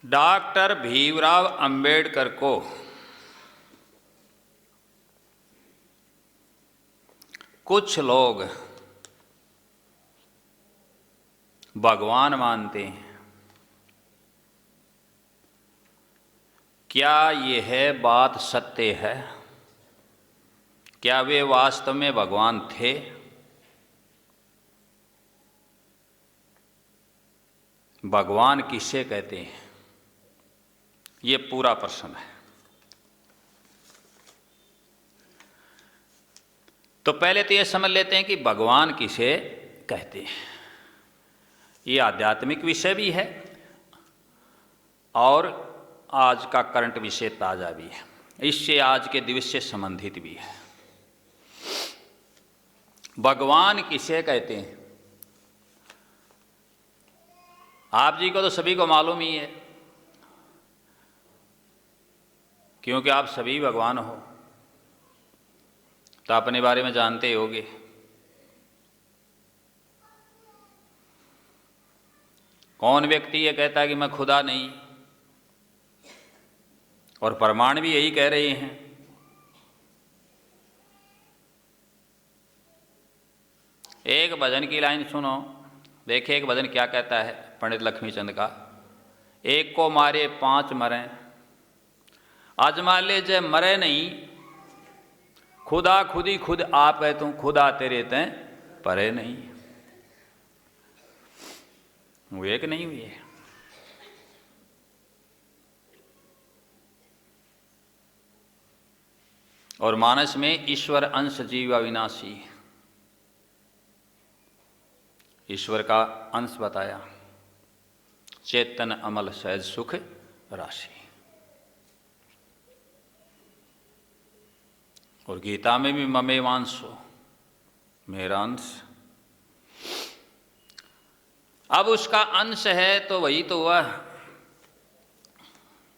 Doctor Bhimrao Ambedkar को कुछ लोग भगवान मानते हैं। क्या यह बात सत्य है? क्या वे वास्तव में भगवान थे? भगवान किसे कहते हैं? ये पूरा प्रश्न है। तो पहले तो ये समझ लेते हैं कि भगवान किसे कहते हैं। ये आध्यात्मिक विषय भी है और आज का करंट विषय ताजा भी है, इससे आज के दिवस से संबंधित भी है। भगवान किसे कहते हैं? आप जी को तो सभी को मालूम ही है, क्योंकि आप सभी भगवान हो, तो अपने बारे में जानते होगे। कौन व्यक्ति ये कहता है कि मैं खुदा नहीं, और प्रमाण भी यही कह रहे हैं। एक भजन की लाइन सुनो, देखिए एक भजन क्या कहता है पंडित लक्ष्मीचंद का। एक को मारे पांच मरें, आजमा ले जे मरे नहीं, खुदा खुदी खुद आप है तू, खुदा तेरे तैं परे नहीं। हुए कि नहीं हुए? और मानस में ईश्वर अंश जीव अविनाशी, ईश्वर का अंश बताया, चेतन अमल सहज सुख राशि। और गीता में भी ममे वांसो, मेरा अंश। अब उसका अंश है तो वही तो हुआ।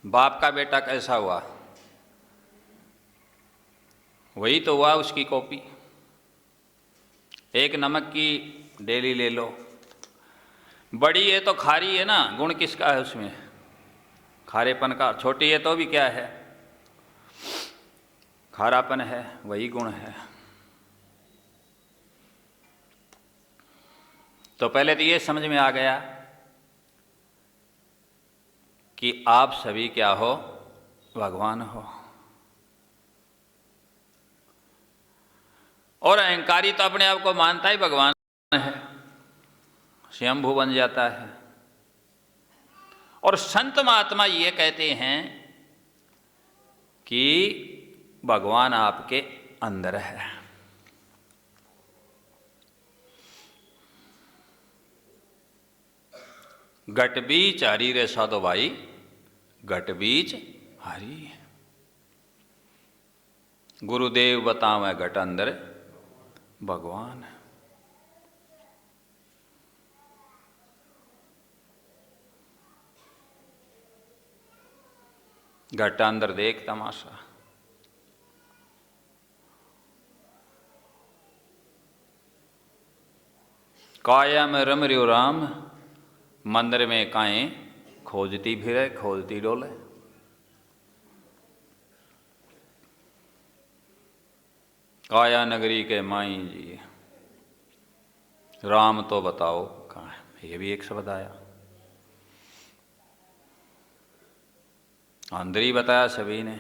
बाप का बेटा कैसा हुआ? वही तो हुआ, उसकी कॉपी। एक नमक की डेली ले लो, बड़ी है तो खारी है ना, गुण किसका है उसमें? खारेपन का। छोटी है तो भी क्या है? खारापन है, वही गुण है। तो पहले तो ये समझ में आ गया कि आप सभी क्या हो? भगवान हो। और अहंकारी तो अपने आप को मानता ही भगवान है, स्वयंभू बन जाता है। और संत महात्मा ये कहते हैं कि भगवान आपके अंदर है। घट बीच हरि रे साधो भाई, घट बीच हरि। गुरुदेव बतावे घट अंदर भगवान। घट अंदर देख तमाशा। काया में रम रियो राम, मंदिर में काएं खोजती फिरे, खोजती डोले। काया नगरी के माई जी, राम तो बताओ कहाँ है? ये भी एक शब्द आया। अंदर ही बताया सभी ने,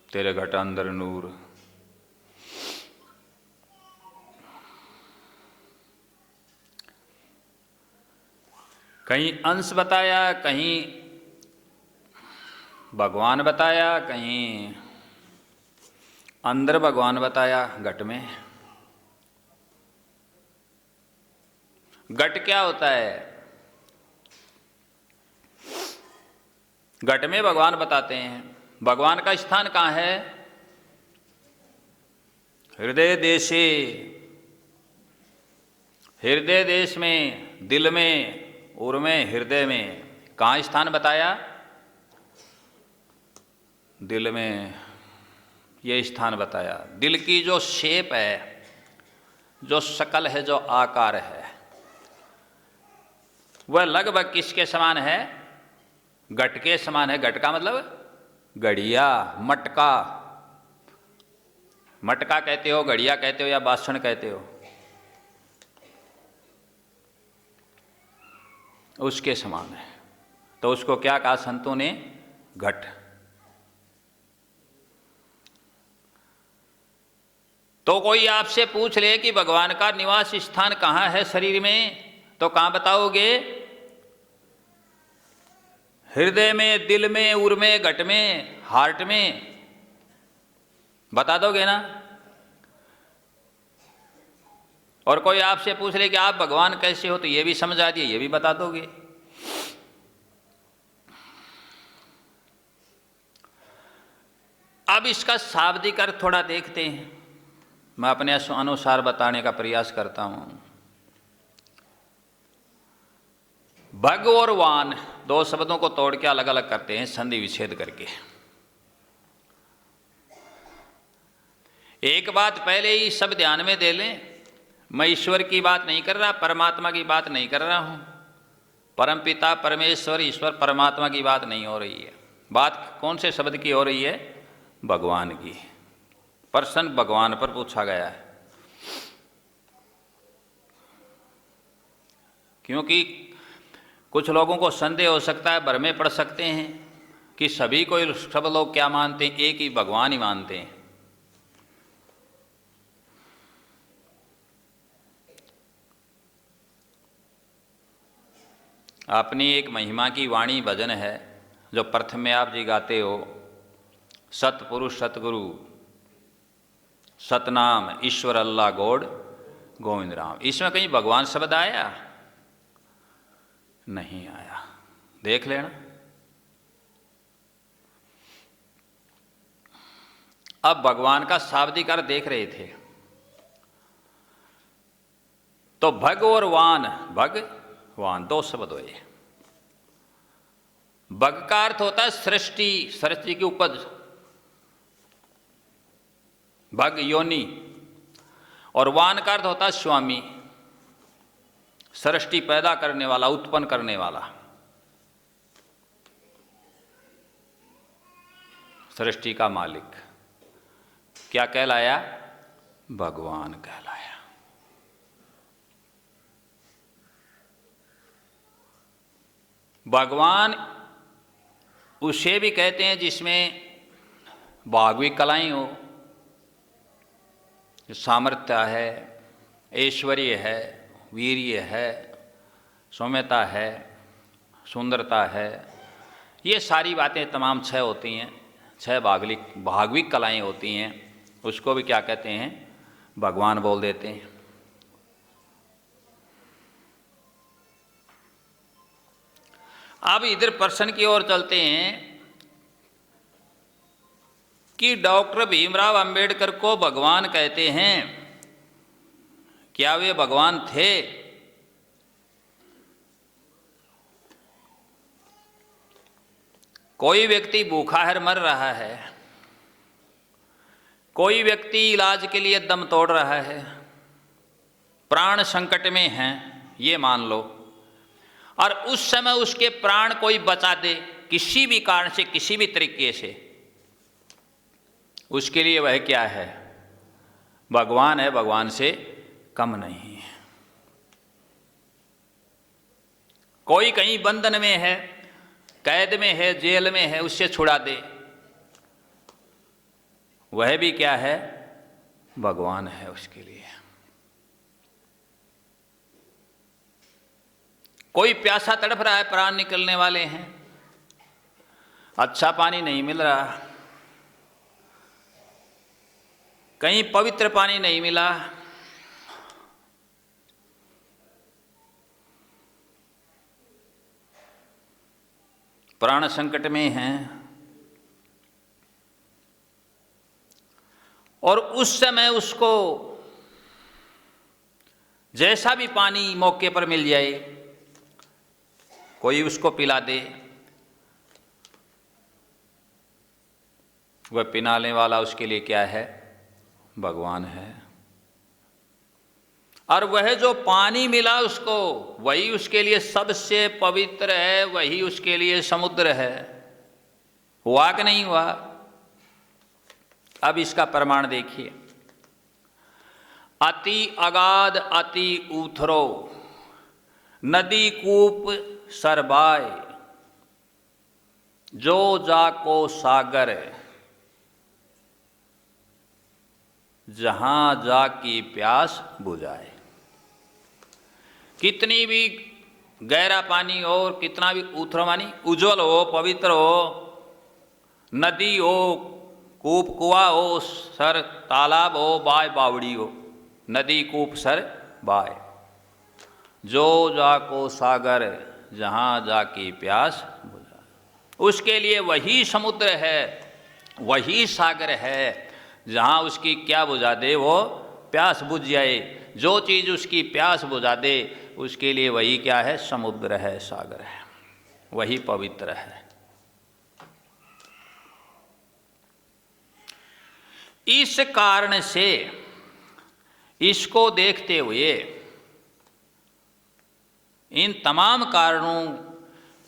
तेरे घट अंदर नूर। कहीं अंश बताया, कहीं भगवान बताया, कहीं अंदर भगवान बताया घट में। घट क्या होता है? घट में भगवान बताते हैं। भगवान का स्थान कहाँ है? हृदय देशे, हृदय देश में, दिल में, उर में, हृदय में। कहाँ स्थान बताया? दिल में। ये स्थान बताया। दिल की जो शेप है, जो शकल है, जो आकार है, वह लगभग किसके समान है? घट के समान है। घट का मतलब घड़िया, मटका। मटका कहते हो, घड़िया कहते हो या बासण कहते हो, उसके समान है। तो उसको क्या कहा संतों ने? घट। तो कोई आपसे पूछ ले कि भगवान का निवास स्थान कहाँ है शरीर में, तो कहाँ बताओगे? हृदय में, दिल में, उर में, घट में, हार्ट में, बता दोगे ना? और कोई आपसे पूछ ले कि आप भगवान कैसे हो, तो ये भी समझा दिए, ये भी बता दोगे। अब इसका शाब्दिक अर्थ थोड़ा देखते हैं, मैं अपने अनुसार बताने का प्रयास करता हूं। भग और वान दो शब्दों को तोड़ के अलग अलग करते हैं, संधि विच्छेद करके। एक बात पहले ही सब ध्यान में दे लें, मैं ईश्वर की बात नहीं कर रहा, परमात्मा की बात नहीं कर रहा हूं। परम पिता परमेश्वर ईश्वर परमात्मा की बात नहीं हो रही है। बात कौन से शब्द की हो रही है? भगवान की। प्रश्न भगवान पर पूछा गया है, क्योंकि कुछ लोगों को संदेह हो सकता है, भ्रमे पड़ सकते हैं कि सभी को, सब लोग क्या मानते हैं? एक ही भगवान ही मानते हैं। अपनी एक महिमा की वाणी भजन है जो प्रथम में आप जी गाते हो, सतपुरुष सतगुरु सतनाम ईश्वर अल्लाह गौड़ गोविंद राम। इसमें कहीं भगवान शब्द आया? नहीं आया, देख लेना। अब भगवान का शाब्दिक अर्थ देख रहे थे, तो भग और वान, भग वान दो शब्द हुए। भग का अर्थ होता है सृष्टि, सृष्टि की उपज, भग योनि। और वान का अर्थ होता है स्वामी, सृष्टि पैदा करने वाला, उत्पन्न करने वाला, सृष्टि का मालिक। क्या कहलाया? भगवान कहलाया। भगवान उसे भी कहते हैं जिसमें भागवी कलाएं हो, सामर्थ्य है, ऐश्वर्य है, वीर्य है, सौम्यता है, सुंदरता है, ये सारी बातें तमाम छह होती हैं, छह भागविक कलाएं होती हैं। उसको भी क्या कहते हैं? भगवान बोल देते हैं। अब इधर प्रश्न की ओर चलते हैं कि डॉक्टर भीमराव अंबेडकर को भगवान कहते हैं, क्या वे भगवान थे? कोई व्यक्ति भूखा है, मर रहा है, कोई व्यक्ति इलाज के लिए दम तोड़ रहा है, प्राण संकट में हैं, ये मान लो, और उस समय उसके प्राण कोई बचा दे किसी भी कारण से, किसी भी तरीके से, उसके लिए वह क्या है? भगवान है, भगवान से कम नहीं है। कोई कहीं बंधन में है, कैद में है, जेल में है, उससे छुड़ा दे, वह भी क्या है? भगवान है उसके लिए। कोई प्यासा तड़प रहा है, प्राण निकलने वाले हैं, अच्छा पानी नहीं मिल रहा, कहीं पवित्र पानी नहीं मिला, प्राण संकट में हैं, और उस समय उसको जैसा भी पानी मौके पर मिल जाए, कोई उसको पिला दे, वह पिलाने वाला उसके लिए क्या है? भगवान है। और वह जो पानी मिला उसको, वही उसके लिए सबसे पवित्र है, वही उसके लिए समुद्र है। हुआ कि नहीं हुआ? अब इसका प्रमाण देखिए। अति अगाध अति ऊथरो, नदी कूप सरबाय, जो जाको सागर, जहां जा की प्यास बुझाए। कितनी भी गहरा पानी हो और कितना भी ऊथरो मानी उज्जवल हो, पवित्र हो, नदी हो, कूप कुआ हो, सर तालाब हो, बाय बावड़ी हो, नदी कूप सर बाय, जो जाको सागर, जहां जाकी प्यास बुझा। उसके लिए वही समुद्र है, वही सागर है, जहां उसकी क्या बुझा दे, वो प्यास बुझ जाए। जो चीज़ उसकी प्यास बुझा दे, उसके लिए वही क्या है, समुद्र है, सागर है, वही पवित्र है। इस कारण से इसको देखते हुए, इन तमाम कारणों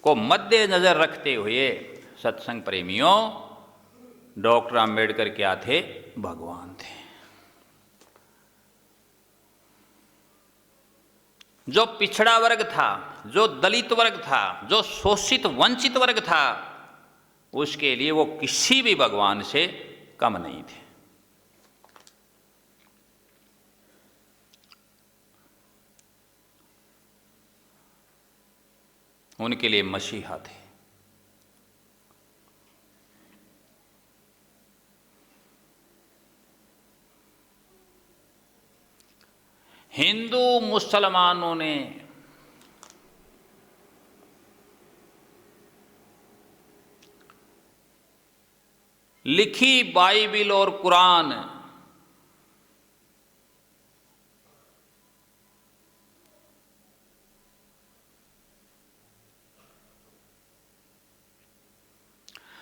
को मद्देनजर रखते हुए, सत्संग प्रेमियों, डॉक्टर अंबेडकर क्या थे? भगवान थे। जो पिछड़ा वर्ग था, जो दलित वर्ग था, जो शोषित वंचित वर्ग था, उसके लिए वो किसी भी भगवान से कम नहीं थे। उनके लिए मसीहा थे। हिंदू मुसलमानों ने लिखी बाइबिल और कुरान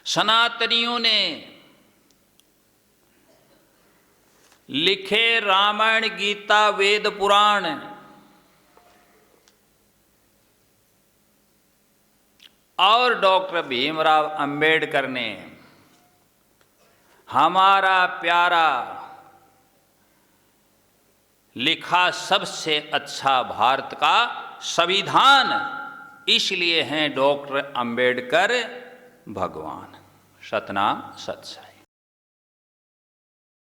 सनातनियों ने लिखे रामायण गीता वेद पुराण और डॉक्टर भीमराव अंबेडकर ने हमारा प्यारा लिखा सबसे अच्छा भारत का संविधान, इसलिए हैं डॉक्टर अंबेडकर भगवान। सतनाम सत्सय।